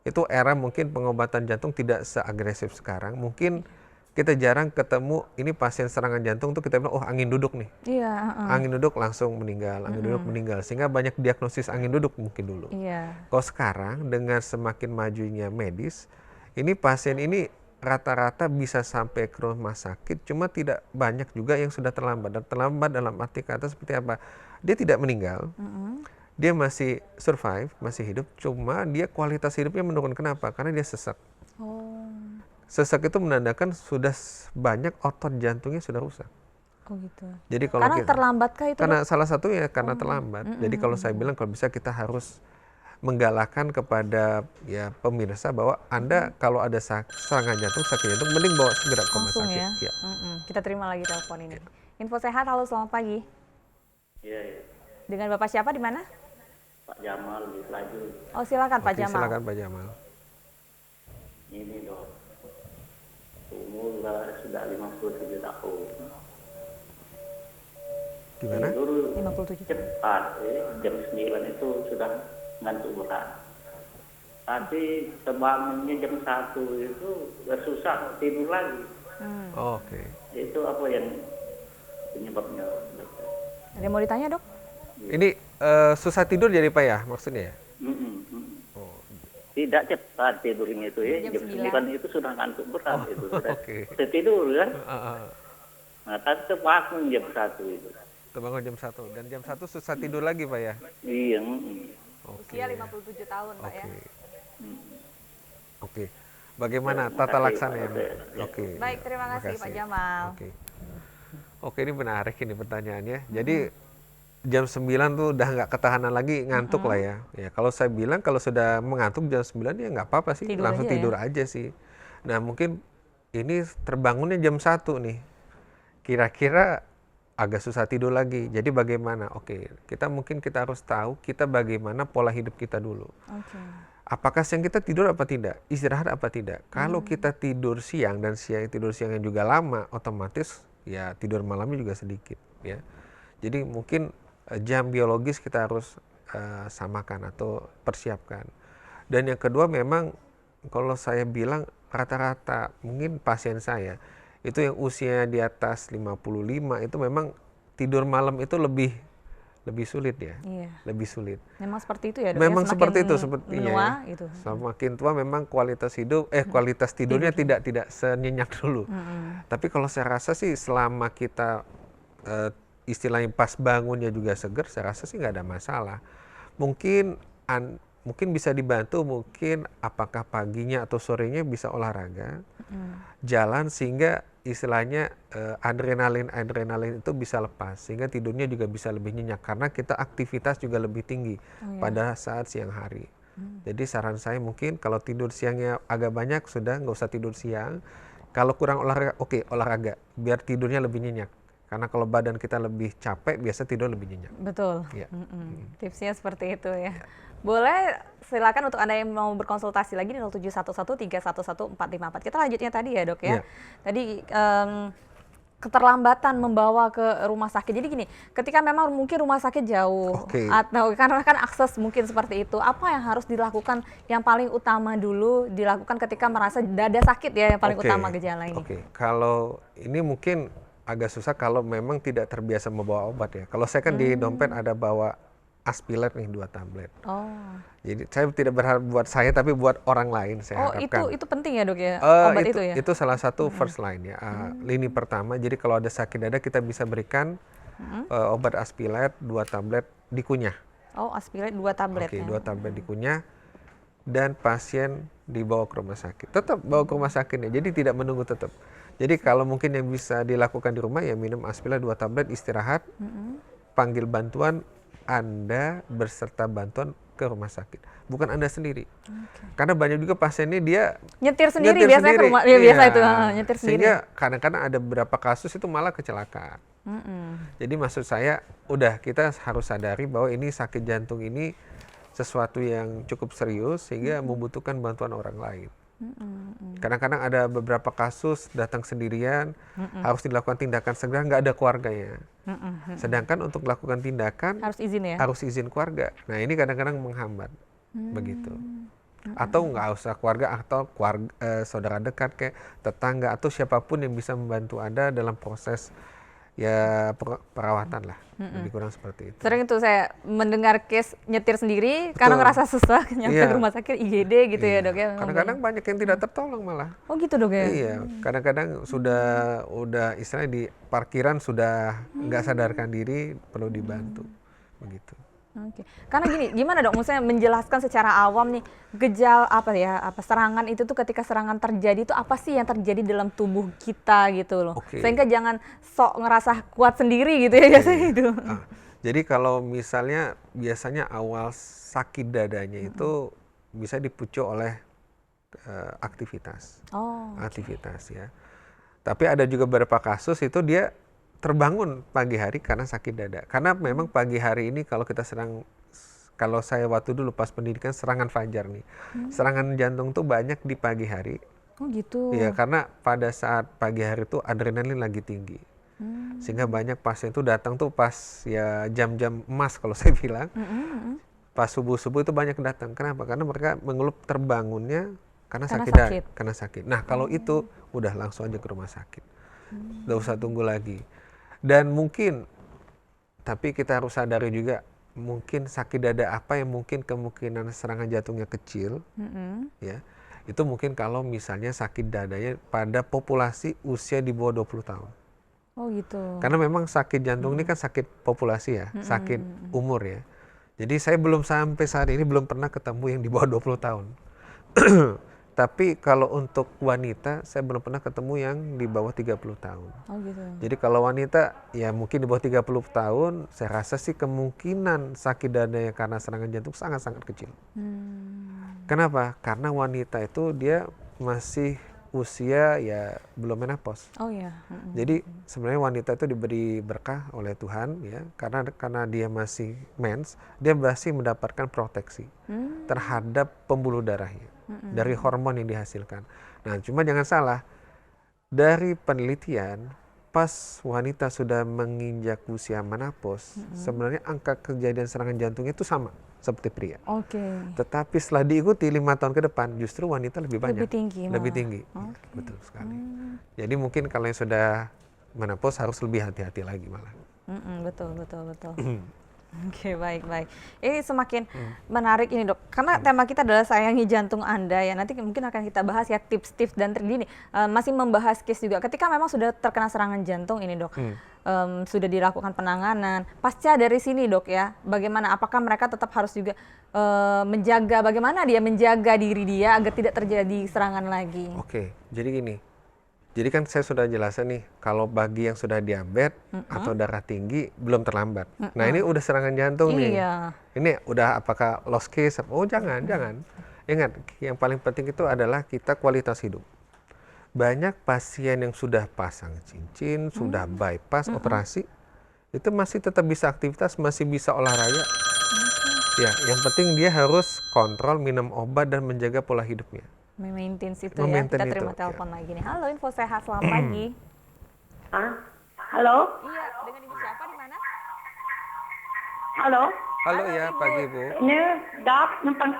itu era mungkin pengobatan jantung tidak seagresif sekarang. Mungkin kita jarang ketemu ini pasien serangan jantung tuh kita bilang, oh angin duduk nih. Iya. Angin duduk langsung meninggal, angin duduk meninggal. Sehingga banyak diagnosis angin duduk mungkin dulu. Iya. Kalau sekarang dengan semakin majunya medis, ini pasien ini rata-rata bisa sampai ke rumah sakit, cuma tidak banyak juga yang sudah terlambat. Dan terlambat dalam arti kata seperti apa? Dia tidak meninggal, dia masih survive, masih hidup, cuma dia kualitas hidupnya menurun. Kenapa? Karena dia sesak. Oh. Sesak itu menandakan sudah banyak otot jantungnya sudah rusak. Oh gitu. Jadi kalau Karena terlambatkah itu? karena salah satunya karena terlambat. Jadi kalau saya bilang kalau bisa kita harus menggalakkan kepada ya pemirsa bahwa Anda kalau ada serangan jantung, sakit jantung, mending bawa segera ke rumah Langsung sakit. ya? Ya. Kita terima lagi telepon ini. Info sehat, halo selamat pagi. Iya, iya. Dengan Bapak siapa di mana? Pak Jamal di Pelaju. Oh silakan Pak Oke, Jamal. silakan Pak Jamal. Ini dok, umur sudah 57 tahun. Gimana? Tidur 57. cepat, jam 9 itu sudah ngantuk berat. Tapi terbangunnya jam 1 itu udah susah tidur lagi. Oh, oke. Itu apa yang penyebabnya, dokter? Ada yang mau ditanya dok? Ini susah tidur jadi Pak ya maksudnya ya? Oh, Tidak cepat tidurnya itu ya. Jam Jam 9 itu sudah ngantuk berat itu. Sudah oke. tidur kan. ah. Nah, tapi terbangun jam 1 itu. Terbangun jam 1 dan jam 1 susah tidur lagi Pak ya? Iya. Oke. Usia 57 tahun Pak ya. Oke. Oke. Bagaimana tata laksana ya? Oke. Baik, terima kasih Pak Jamal. Oke. Oke, ini menarik ini pertanyaannya. Jadi jam 9 tuh udah nggak ketahanan lagi, ngantuk lah ya. Ya kalau saya bilang kalau sudah mengantuk jam 9 ya nggak apa-apa sih, Tidur langsung aja tidur aja sih. Nah mungkin ini terbangunnya jam 1 nih. Kira-kira agak susah tidur lagi. Jadi bagaimana? Oke, kita harus tahu kita bagaimana pola hidup kita dulu. Oke. Apakah siang kita tidur apa tidak? Istirahat apa tidak? Kalau kita tidur siang dan tidur siangnya juga lama, otomatis ya tidur malamnya juga sedikit ya. Jadi mungkin jam biologis kita harus samakan atau persiapkan. Dan yang kedua memang kalau saya bilang rata-rata mungkin pasien saya itu yang usianya di atas 55 itu memang tidur malam itu lebih sulit ya. Iya. Lebih sulit. Memang seperti itu ya dok? Memang ya? seperti itu sepertinya. Menua, Ya. gitu. Semakin tua memang kualitas kualitas tidurnya tidak senyenyak dulu. Tapi kalau saya rasa sih selama kita istilahnya pas bangunnya juga seger, saya rasa sih nggak ada masalah. Mungkin bisa dibantu, mungkin apakah paginya atau sorenya bisa olahraga, jalan sehingga istilahnya adrenalin itu bisa lepas sehingga tidurnya juga bisa lebih nyenyak karena kita aktivitas juga lebih tinggi pada saat siang hari. Jadi saran saya mungkin kalau tidur siangnya agak banyak sudah nggak usah tidur siang. Kalau kurang olahraga, oke, olahraga biar tidurnya lebih nyenyak. Karena kalau badan kita lebih capek, biasa tidur lebih nyenyak. Betul. Ya. Tipsnya seperti itu ya. Boleh silakan untuk Anda yang mau berkonsultasi lagi di 0711311454. Kita lanjutnya tadi ya dok ya. Ya. Tadi keterlambatan membawa ke rumah sakit. Jadi gini, ketika memang mungkin rumah sakit jauh atau karena kan akses mungkin seperti itu, apa yang harus dilakukan yang paling utama dulu dilakukan ketika merasa dada sakit ya yang paling utama gejala ini? Oke, kalau ini mungkin agak susah kalau memang tidak terbiasa membawa obat ya. Kalau saya kan di dompet ada bawa Aspilet nih 2 tablet. Oh. Jadi saya tidak berharap buat saya tapi buat orang lain saya harapkan. Itu penting ya dok ya obat itu ya? Itu salah satu first line ya, lini pertama. Jadi kalau ada sakit dada kita bisa berikan obat Aspilet 2 tablet dikunyah. Oh Aspilet 2 tablet. Oke, 2 tablet dikunyah dan pasien dibawa ke rumah sakit. Tetap bawa ke rumah sakitnya. Jadi tidak menunggu tetap. Jadi kalau mungkin yang bisa dilakukan di rumah ya minum Aspilet 2 tablet, istirahat, panggil bantuan. Anda berserta bantuan ke rumah sakit, bukan Anda sendiri. Karena banyak juga pasiennya dia nyetir sendiri biasanya ke rumah, biasa itu nyetir sendiri. Sehingga kadang-kadang ada beberapa kasus itu malah kecelakaan. Jadi maksud saya, udah kita harus sadari bahwa ini sakit jantung ini sesuatu yang cukup serius sehingga membutuhkan bantuan orang lain. Kadang-kadang ada beberapa kasus datang sendirian, harus dilakukan tindakan segera, nggak ada keluarganya. Sedangkan untuk melakukan tindakan harus izin ya? Harus izin keluarga. Nah ini kadang-kadang menghambat, begitu. Atau nggak usah keluarga, atau saudara dekat kayak tetangga atau siapapun yang bisa membantu Anda dalam proses ya perawatan lah, lebih kurang seperti itu. Sering tuh saya mendengar case nyetir sendiri karena Betul. ngerasa susah nyampe Iya. ke rumah sakit IGD gitu ya dok ya. memang Kadang-kadang banyak yang tidak tertolong malah. banyak. Oh gitu dok ya. Iya, kadang-kadang udah istilahnya di parkiran sudah nggak sadarkan diri, perlu dibantu, begitu. Oke, karena gini, gimana dok? Maksudnya menjelaskan secara awam nih apa serangan itu tuh ketika serangan terjadi itu apa sih yang terjadi dalam tubuh kita gitu loh, Oke. sehingga jangan sok ngerasa kuat sendiri gitu ya biasanya itu. Jadi kalau misalnya biasanya awal sakit dadanya itu bisa dipicu oleh aktivitas. Oh, Aktivitas ya. Tapi ada juga beberapa kasus itu dia terbangun pagi hari karena sakit dada. Karena memang pagi hari ini kalau saya waktu dulu pas pendidikan serangan fajar nih. Serangan jantung tuh banyak di pagi hari. oh gitu. Ya karena pada saat pagi hari itu adrenalin lagi tinggi. Sehingga banyak pasien itu datang tuh pas ya jam-jam emas kalau saya bilang. Pas subuh-subuh itu banyak datang. Kenapa? Karena mereka mengeluh terbangunnya karena sakit. Karena sakit. Nah, kalau itu udah langsung aja ke rumah sakit. Nggak usah tunggu lagi. Dan mungkin, tapi kita harus sadari juga, mungkin sakit dada apa yang mungkin kemungkinan serangan jantungnya kecil, ya. Itu mungkin kalau misalnya sakit dadanya pada populasi usia di bawah 20 tahun. Oh gitu. Karena memang sakit jantung ini kan sakit populasi ya, sakit umur ya. Jadi saya belum sampai saat ini belum pernah ketemu yang di bawah 20 tahun. Tapi kalau untuk wanita, saya belum pernah ketemu yang di bawah 30 tahun. Oh gitu. Jadi kalau wanita, ya mungkin di bawah 30 tahun, saya rasa sih kemungkinan sakit dadanya karena serangan jantung sangat-sangat kecil. Kenapa? Karena wanita itu dia masih usia ya belum menopause. Oh ya. Jadi sebenarnya wanita itu diberi berkah oleh Tuhan ya, karena dia masih mens, dia masih mendapatkan proteksi terhadap pembuluh darahnya dari hormon yang dihasilkan. Nah, cuma jangan salah, dari penelitian pas wanita sudah menginjak usia menopause, sebenarnya angka kejadian serangan jantungnya itu sama seperti pria. Oke. Tetapi setelah diikuti 5 tahun ke depan, justru wanita lebih banyak. Lebih tinggi Lebih malah. tinggi. Ya, betul sekali. Jadi mungkin kalau yang sudah menopause harus lebih hati-hati lagi malah. Betul. Oke, baik. Ini semakin menarik ini dok, karena tema kita adalah sayangi jantung Anda ya. Nanti mungkin akan kita bahas ya tips-tips dan trik gini. Masih membahas case juga. Ketika memang sudah terkena serangan jantung ini dok, sudah dilakukan penanganan. Pasca dari sini dok ya, bagaimana? Apakah mereka tetap harus juga menjaga, bagaimana dia menjaga diri dia agar tidak terjadi serangan lagi? Oke, jadi gini. Jadi kan saya sudah jelasin nih, kalau bagi yang sudah diabetes atau darah tinggi belum terlambat. Nah ini udah serangan jantung nih. Iya. Ini udah apakah lost case? Oh jangan. Ingat, yang paling penting itu adalah kita kualitas hidup. Banyak pasien yang sudah pasang cincin, sudah bypass operasi, itu masih tetap bisa aktivitas, masih bisa olahraga. Ya, yang penting dia harus kontrol minum obat dan menjaga pola hidupnya. Memaintain itu ya. Memaintain Kita terima itu, telepon lagi nih. Halo, Info Sehat, selamat pagi. Halo? Iya, dengan ibu siapa di mana? Halo? Halo ya, pagi Bu. Ini dok, numpang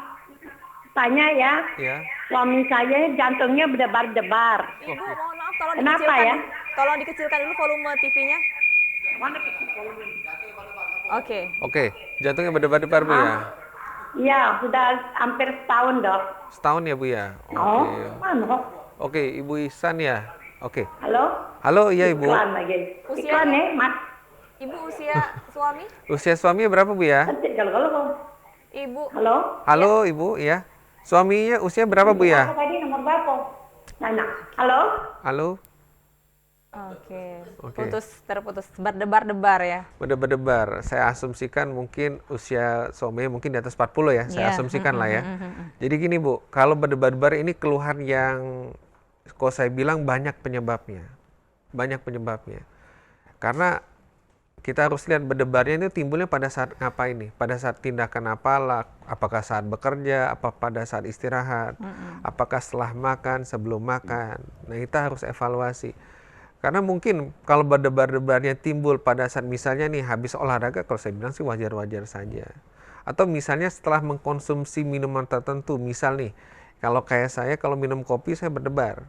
tanya ya. Ya. Suami saya jantungnya berdebar-debar. Ibu, mohon maaf, tolong Kenapa dikecilkan. ya? Tolong dikecilkan dulu volume TV-nya. Oke. Jantungnya berdebar-debar Bu ya? Iya, sudah hampir setahun dok. Setahun ya Bu ya? Oh, mana? Oke, Ibu Ihsan ya? Oke. Halo? Halo, iya Ibu. Iklan lagi. Usia- Iklan nih, Mat. Ibu usia suami? Usia suaminya berapa Bu ya? Kalau. Ibu, Halo? Halo Ibu, ya. Suaminya usia berapa Bu ya? Apa tadi nomor berapa? Nanya. Halo? Halo? Oke. Oke. Terputus, berdebar-debar ya. Berdebar-debar. Saya asumsikan mungkin usia suaminya mungkin di atas 40 ya. Saya Iya. asumsikan lah ya. Jadi gini Bu, kalau berdebar-debar ini keluhan yang kalau saya bilang banyak penyebabnya. Banyak penyebabnya. Karena kita harus lihat berdebarnya itu timbulnya pada saat ngapain nih? Pada saat tindakan apalah, apakah saat bekerja, apa pada saat istirahat, apakah setelah makan, sebelum makan. Nah, kita harus evaluasi. Karena mungkin kalau berdebar-debarnya timbul pada saat misalnya nih habis olahraga, kalau saya bilang sih wajar-wajar saja. Atau misalnya setelah mengkonsumsi minuman tertentu, misal nih, kalau kayak saya kalau minum kopi saya berdebar.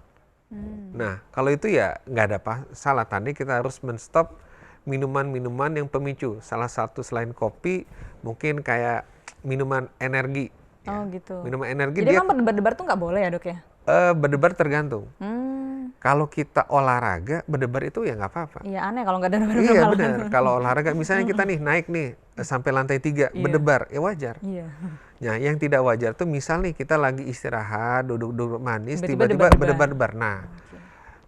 Nah, kalau itu ya nggak ada salah, tadi kita harus menstop minuman-minuman yang pemicu. Salah satu selain kopi, mungkin kayak minuman energi. Oh gitu. Minuman energi Jadi dia emang berdebar tuh nggak boleh ya dok ya? berdebar tergantung. Kalau kita olahraga, berdebar itu ya nggak apa-apa. Iya aneh kalau nggak ada berdebar. Iya benar. Kalau olahraga, misalnya kita nih naik nih sampai lantai 3, berdebar, ya wajar. Iya. Nah, yang tidak wajar tuh misal nih kita lagi istirahat, duduk-duduk manis, Tiba-tiba tiba-tiba berdebar. berdebar. Nah,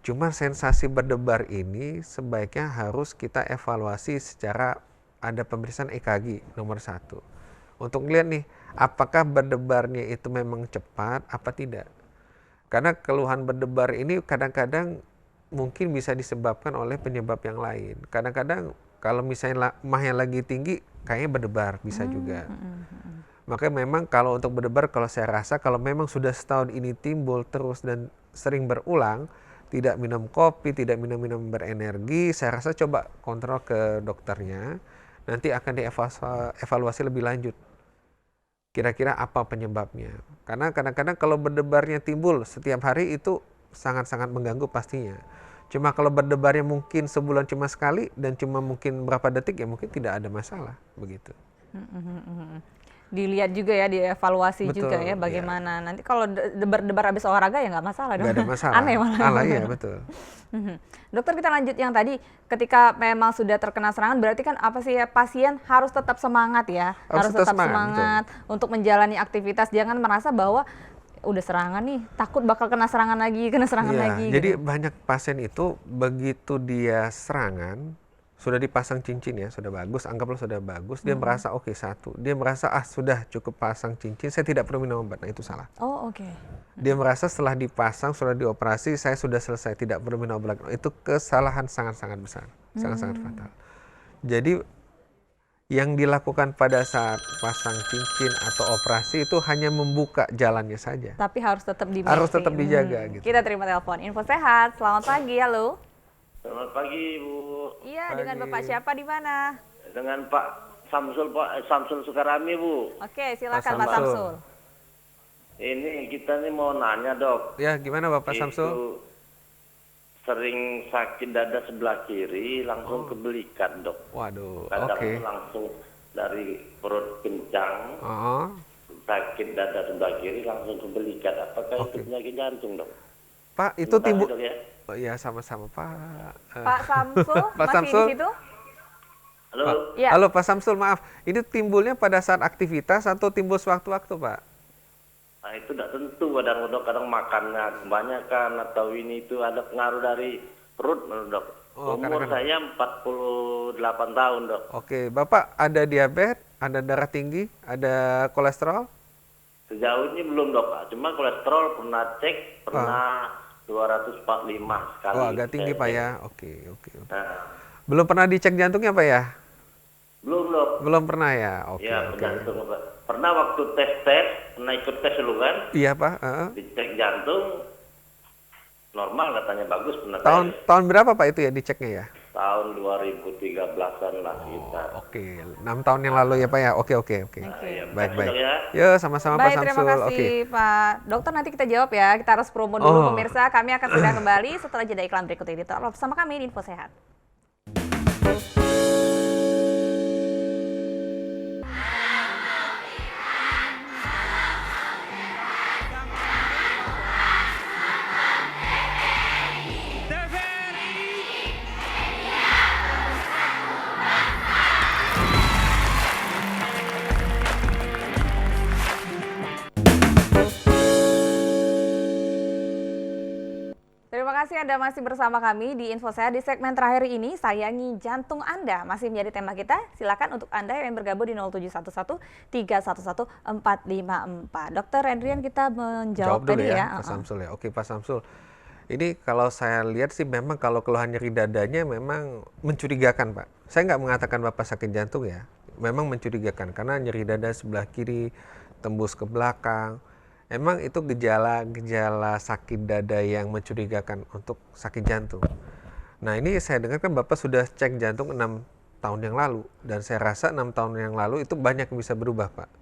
cuma sensasi berdebar ini sebaiknya harus kita evaluasi secara ada pemeriksaan EKG nomor 1. Untuk lihat nih, apakah berdebarnya itu memang cepat apa tidak. Karena keluhan berdebar ini kadang-kadang mungkin bisa disebabkan oleh penyebab yang lain. Kadang-kadang kalau misalnya mahnya lagi tinggi, kayaknya berdebar bisa juga. Makanya memang kalau untuk berdebar, kalau saya rasa kalau memang sudah setahun ini timbul terus dan sering berulang, tidak minum kopi, tidak minum-minum berenergi, saya rasa coba kontrol ke dokternya, nanti akan dievaluasi lebih lanjut. Kira-kira apa penyebabnya. Karena kadang-kadang kalau berdebarnya timbul setiap hari itu sangat-sangat mengganggu pastinya. Cuma kalau berdebarnya mungkin sebulan cuma sekali dan cuma mungkin berapa detik ya mungkin tidak ada masalah begitu. Dilihat juga ya, dievaluasi Betul, juga ya bagaimana. Nanti kalau debar-debar habis olahraga ya nggak masalah dong. Nggak ada masalah. Aneh malah. Iya betul. Dokter, kita lanjut yang tadi, ketika memang sudah terkena serangan berarti kan apa sih ya, pasien harus tetap semangat ya. Harus tetap semangat, untuk menjalani aktivitas. Jangan merasa bahwa udah serangan nih, takut bakal kena serangan lagi. Jadi gitu. banyak pasien itu begitu dia serangan, sudah dipasang cincin ya, sudah bagus, anggaplah sudah bagus, dia merasa oke, satu. Dia merasa sudah cukup pasang cincin, saya tidak perlu minum obat. Nah itu salah. Oh oke. Dia merasa setelah dipasang, sudah dioperasi, saya sudah selesai, tidak perlu minum obat. Itu kesalahan sangat-sangat besar, sangat-sangat fatal. Jadi yang dilakukan pada saat pasang cincin atau operasi itu hanya membuka jalannya saja. Tapi harus tetap Harus tetap dijaga gitu. Kita terima telepon. Info sehat, selamat pagi, halo. Selamat pagi, Bu. Iya, Pagi. dengan Bapak siapa di mana? Dengan Pak Samsul Sukarami, Bu. Oke, silakan Pak Pak Samsul. Samsul. Ini kita nih mau nanya, Dok. Ya gimana Bapak Itu Samsul? sering sakit dada sebelah kiri, langsung kebelikat, Dok. Waduh, Kadang oke. langsung dari perut kencang, Oh, sakit dada sebelah kiri, langsung kebelikat. Apakah Oke. itu penyakit jantung, Dok? Pak itu Terima kasih, timbul. Dok, ya. Oh iya sama-sama Pak. Pak Samsul Pak masih Samsul. di situ? Halo. Ya. Halo Pak Samsul, maaf. Ini timbulnya pada saat aktivitas atau timbul sewaktu-waktu Pak? Nah, itu tidak tentu, kadang makannya kebanyakan atau ini itu ada pengaruh dari perut, Dok. Oh, Umur kadang-kadang. saya 48 tahun, Dok. Oke, Bapak ada diabetes, ada darah tinggi, ada kolesterol? Sejauh ini belum, Dok. Cuma kolesterol pernah cek, pernah 245 sekali. Oh, agak tinggi saya Pak cek. ya. Oke. Nah, Belum pernah dicek jantungnya Pak ya? belum, Dok. Belum pernah ya? Oke, Ya, oke. jantung. Pernah waktu tes, pernah ikut tes dulu kan, Iya Pak. Heeh. dicek jantung, normal katanya, bagus, pernah Tahun tes. tahun berapa Pak itu ya diceknya ya? Tahun 2013-an lah kita. Oke, 6 tahun yang lalu ya Pak ya. Oke. Iya, Baik. makasih, Dok, ya. Ya, sama-sama Pak Baik, Samsul. terima kasih Oke. Pak. Dokter, nanti kita jawab ya. Kita harus promo dulu Oh. pemirsa. Kami akan segera kembali setelah jeda iklan berikut ini. Tetap bersama kami di Info Sehat. Terima kasih Anda masih bersama kami di Info Sehat. Di segmen terakhir ini, sayangi jantung Anda masih menjadi tema kita. Silakan untuk Anda yang bergabung di 0711 311 454. Dokter Endrian, kita menjawab Jawab dulu tadi ya, Pak Samsul ya. Oke, Pak Samsul. Ini kalau saya lihat sih memang kalau keluhan nyeri dadanya memang mencurigakan, Pak. Saya nggak mengatakan Bapak sakit jantung ya. Memang mencurigakan karena nyeri dada sebelah kiri tembus ke belakang. Emang itu gejala-gejala sakit dada yang mencurigakan untuk sakit jantung. Nah ini saya dengar kan Bapak sudah cek jantung 6 tahun yang lalu. Dan saya rasa 6 tahun yang lalu itu banyak yang bisa berubah, Pak.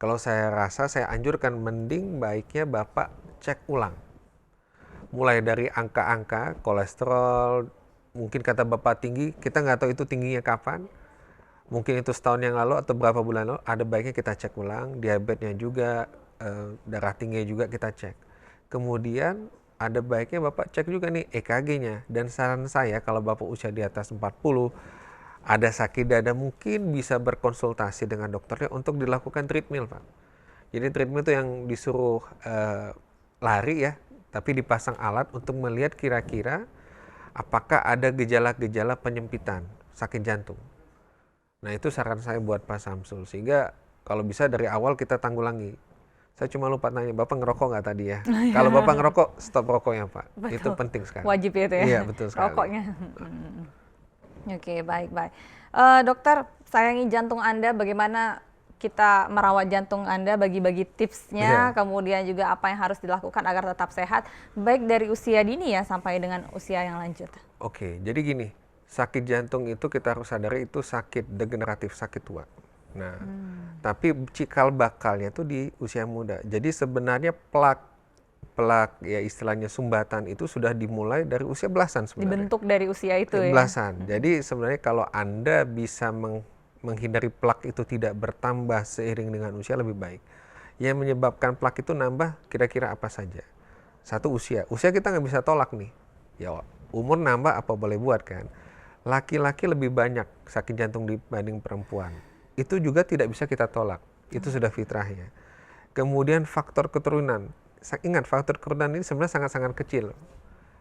Kalau saya rasa, saya anjurkan mending baiknya Bapak cek ulang. Mulai dari angka-angka, kolesterol, mungkin kata Bapak tinggi, kita nggak tahu itu tingginya kapan. Mungkin itu setahun yang lalu atau berapa bulan lalu, ada baiknya kita cek ulang. Diabetesnya juga, darah tingginya juga kita cek. Kemudian ada baiknya Bapak cek juga nih EKG-nya. Dan saran saya kalau Bapak usia di atas 40, ada sakit dada, mungkin bisa berkonsultasi dengan dokternya untuk dilakukan treadmill, Pak. Jadi treadmill itu yang disuruh lari ya, tapi dipasang alat untuk melihat kira-kira apakah ada gejala-gejala penyempitan sakit jantung. Nah itu saran saya buat Pak Samsul, sehingga kalau bisa dari awal kita tanggulangi. Saya cuma lupa tanya, Bapak ngerokok nggak tadi ya? Kalau Bapak ngerokok, stop rokoknya Pak. Betul. Itu penting sekali. Wajib itu ya? Iya, betul sekali. Rokoknya. Oke, baik. Dokter, sayangi jantung Anda, bagaimana kita merawat jantung Anda, bagi-bagi tipsnya, kemudian juga apa yang harus dilakukan agar tetap sehat, baik dari usia dini ya sampai dengan usia yang lanjut. Oke, jadi gini, sakit jantung itu kita harus sadari itu sakit degeneratif, sakit tua. Nah, tapi cikal bakalnya itu di usia muda. Jadi sebenarnya plak ya istilahnya sumbatan itu sudah dimulai dari usia belasan sebenarnya. Dibentuk dari usia itu ya? Belasan. Jadi sebenarnya kalau Anda bisa menghindari plak itu tidak bertambah seiring dengan usia lebih baik. Yang menyebabkan plak itu nambah kira-kira apa saja? Satu usia. Usia kita nggak bisa tolak nih. Ya umur nambah apa boleh buat kan? Laki-laki lebih banyak sakit jantung dibanding perempuan. Itu juga tidak bisa kita tolak. Itu sudah fitrahnya. Kemudian faktor keturunan. Ingat, faktor keturunan ini sebenarnya sangat-sangat kecil.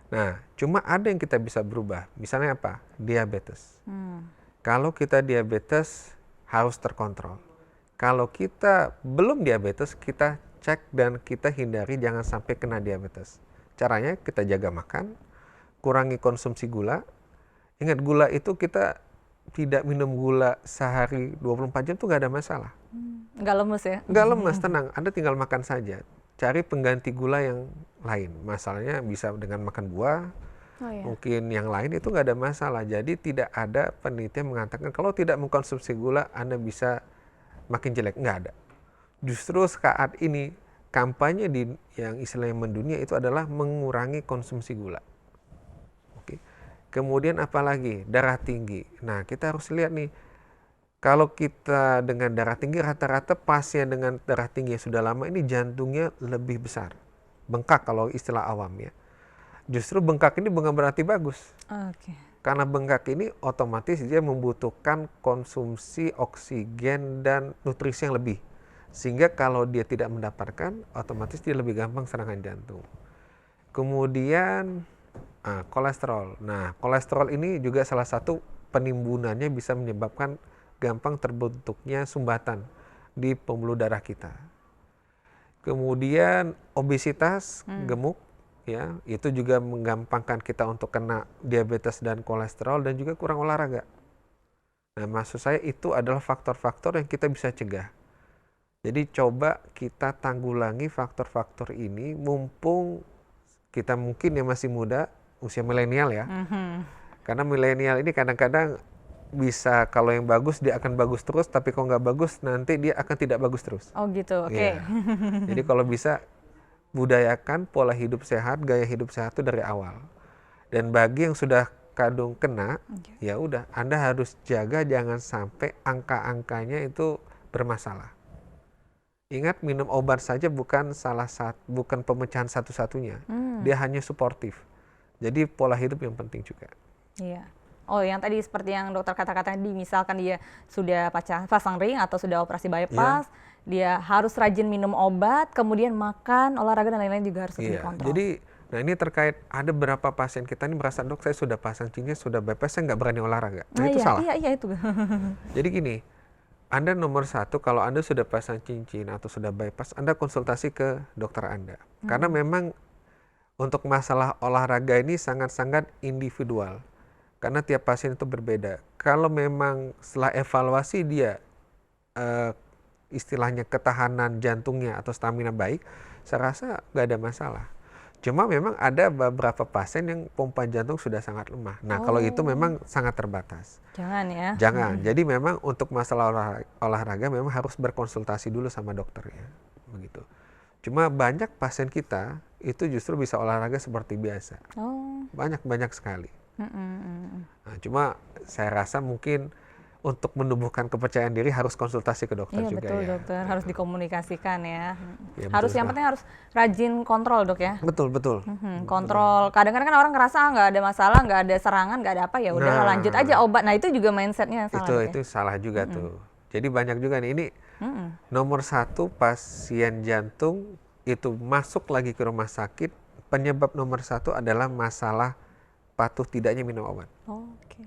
Nah, cuma ada yang kita bisa berubah. Misalnya apa? Diabetes. Kalau kita diabetes, harus terkontrol. Kalau kita belum diabetes, kita cek dan kita hindari jangan sampai kena diabetes. Caranya kita jaga makan, kurangi konsumsi gula. Ingat, gula itu kita tidak minum gula sehari 24 jam tuh nggak ada masalah. Nggak lemes ya? Nggak lemes, tenang. Anda tinggal makan saja. Cari pengganti gula yang lain. Masalahnya bisa dengan makan buah, mungkin yang lain itu nggak ada masalah. Jadi tidak ada penelitian mengatakan kalau tidak mengkonsumsi gula Anda bisa makin jelek. Nggak ada. Justru saat ini kampanye yang istilahnya mendunia itu adalah mengurangi konsumsi gula. Kemudian apalagi darah tinggi. Nah kita harus lihat nih, kalau kita dengan darah tinggi, rata-rata pasien dengan darah tinggi yang sudah lama ini jantungnya lebih besar. Bengkak kalau istilah awam ya. Justru bengkak ini bukan berarti bagus. Karena bengkak ini otomatis dia membutuhkan konsumsi oksigen dan nutrisi yang lebih. Sehingga kalau dia tidak mendapatkan, otomatis dia lebih gampang serangan jantung. Kemudian kolesterol. Nah, kolesterol ini juga salah satu penimbunannya bisa menyebabkan gampang terbentuknya sumbatan di pembuluh darah kita. Kemudian obesitas, gemuk, ya, itu juga menggampangkan kita untuk kena diabetes dan kolesterol dan juga kurang olahraga. Nah, maksud saya itu adalah faktor-faktor yang kita bisa cegah. Jadi coba kita tanggulangi faktor-faktor ini mumpung kita mungkin yang masih muda, usia milenial ya. Karena milenial ini kadang-kadang bisa kalau yang bagus dia akan bagus terus, tapi kalau nggak bagus nanti dia akan tidak bagus terus. Oh gitu, oke. Ya. Jadi kalau bisa budayakan pola hidup sehat, gaya hidup sehat itu dari awal. Dan bagi yang sudah kadung kena, ya udah Anda harus jaga jangan sampai angka-angkanya itu bermasalah. Ingat, minum obat saja bukan pemecahan satu-satunya. Dia hanya suportif. Jadi pola hidup yang penting juga. Iya. Oh, yang tadi seperti yang dokter kata-kata tadi, misalkan dia sudah pasang ring atau sudah operasi bypass, dia harus rajin minum obat, kemudian makan, olahraga dan lain-lain juga harus dikontrol. Jadi, nah ini terkait ada beberapa pasien kita ini merasa, dok saya sudah pasang cincin, sudah bypass, saya nggak berani olahraga. Nah itu salah. Iya itu. Jadi gini, Anda nomor satu kalau Anda sudah pasang cincin atau sudah bypass, Anda konsultasi ke dokter Anda. Karena memang untuk masalah olahraga ini sangat-sangat individual. Karena tiap pasien itu berbeda. Kalau memang setelah evaluasi dia istilahnya ketahanan jantungnya atau stamina baik, saya rasa nggak ada masalah. Cuma memang ada beberapa pasien yang pompa jantung sudah sangat lemah. Nah, kalau itu memang sangat terbatas. Jangan ya. Jangan. Jadi memang untuk masalah olahraga memang harus berkonsultasi dulu sama dokternya. Begitu. Cuma banyak pasien kita itu justru bisa olahraga seperti biasa. Oh. Banyak sekali. Nah, cuma saya rasa mungkin untuk menumbuhkan kepercayaan diri harus konsultasi ke dokter Iya juga betul ya. dokter, harus dikomunikasikan ya. Ya, Harus betul yang penting harus rajin kontrol dok ya. Betul. Kontrol. Kadang-kadang kan orang ngerasa nggak ada masalah, nggak ada serangan, nggak ada apa ya udah Nah. lanjut aja obat. Nah itu juga mindsetnya salah dok ya. Itu salah juga tuh. Jadi banyak juga nih ini nomor 1 pasien jantung itu masuk lagi ke rumah sakit, penyebab nomor 1 adalah masalah patuh tidaknya minum obat. Oke.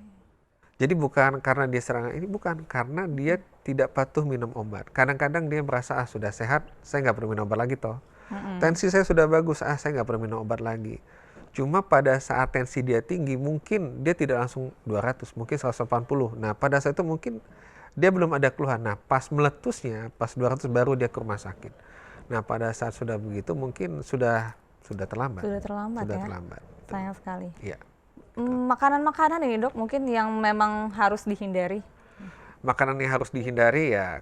Jadi bukan karena dia serangan ini, bukan karena dia tidak patuh minum obat. Kadang-kadang dia merasa sudah sehat, saya nggak perlu minum obat lagi toh. Tensi saya sudah bagus, saya nggak perlu minum obat lagi. Cuma pada saat tensi dia tinggi, mungkin dia tidak langsung 200, mungkin 180. Nah pada saat itu mungkin dia belum ada keluhan. Nah pas meletusnya, pas 200 baru dia ke rumah sakit. Nah pada saat sudah begitu mungkin sudah terlambat. Sudah terlambat Sudah ya. terlambat. Sayang sekali. Iya. Makanan-makanan ini dok mungkin yang memang harus dihindari. Makanan yang harus dihindari ya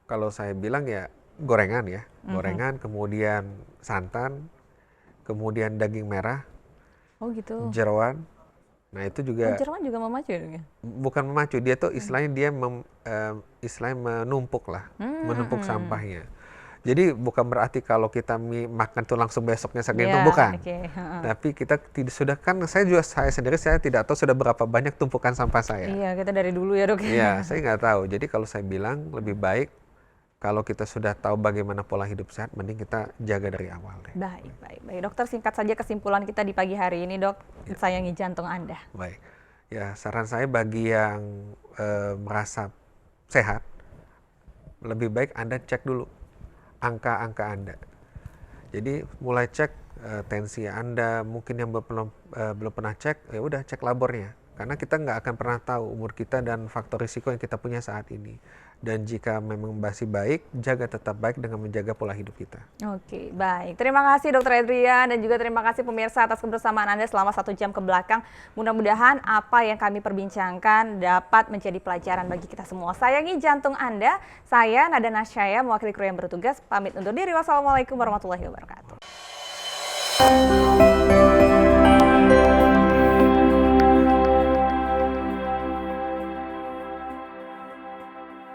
kalau saya bilang ya gorengan ya. Gorengan, kemudian santan, kemudian daging merah, Oh gitu. jeroan. Nah itu juga Jeroan juga memacu ya dok ya? bukan memacu, dia tuh istilahnya dia istilahnya menumpuk lah, menumpuk sampahnya. Jadi bukan berarti kalau kita makan tuh langsung besoknya sakit itu Iya, bukan. oke. Tapi kita sudah kan saya sendiri saya tidak tahu sudah berapa banyak tumpukan sampah saya. Iya kita dari dulu ya dok. Iya, saya nggak tahu. Jadi kalau saya bilang lebih baik kalau kita sudah tahu bagaimana pola hidup sehat, mending kita jaga dari awal deh. Baik. Dokter singkat saja kesimpulan kita di pagi hari ini dok. Sayangi jantung Anda. Baik. Ya saran saya bagi yang merasa sehat, lebih baik Anda cek dulu angka-angka Anda. Jadi mulai cek tensi Anda, mungkin yang belum pernah cek, ya udah cek labornya. Karena kita nggak akan pernah tahu umur kita dan faktor risiko yang kita punya saat ini. Dan jika memang masih baik, jaga tetap baik dengan menjaga pola hidup kita. Oke, baik. Terima kasih Dr. Edrian dan juga terima kasih pemirsa atas kebersamaan Anda selama 1 jam ke belakang. Mudah-mudahan apa yang kami perbincangkan dapat menjadi pelajaran bagi kita semua. Sayangi jantung Anda. Saya Nada Nasyaya, mewakili kru yang bertugas. Pamit undur diri. Wassalamualaikum warahmatullahi wabarakatuh.